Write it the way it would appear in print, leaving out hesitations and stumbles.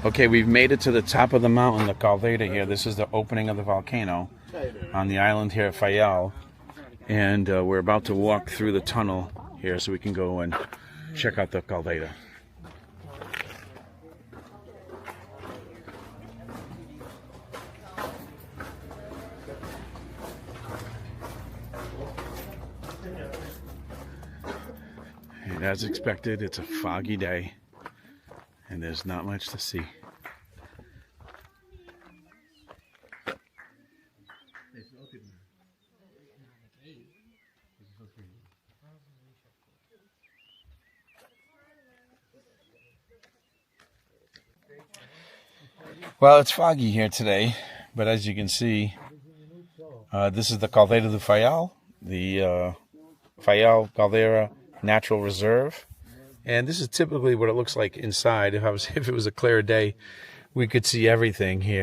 Okay, we've made it to the top of the mountain, the Caldera here. This is the opening of the volcano on the island here at Fayal. And we're about to walk through the tunnel here so we can go and check out the Caldera. And as expected, it's a foggy day and there's not much to see. Well, it's foggy here today, but as you can see, this is the Caldera de Fayal, the Fayal Caldera Natural Reserve. And this is typically what it looks like inside. If it was a clear day, we could see everything here.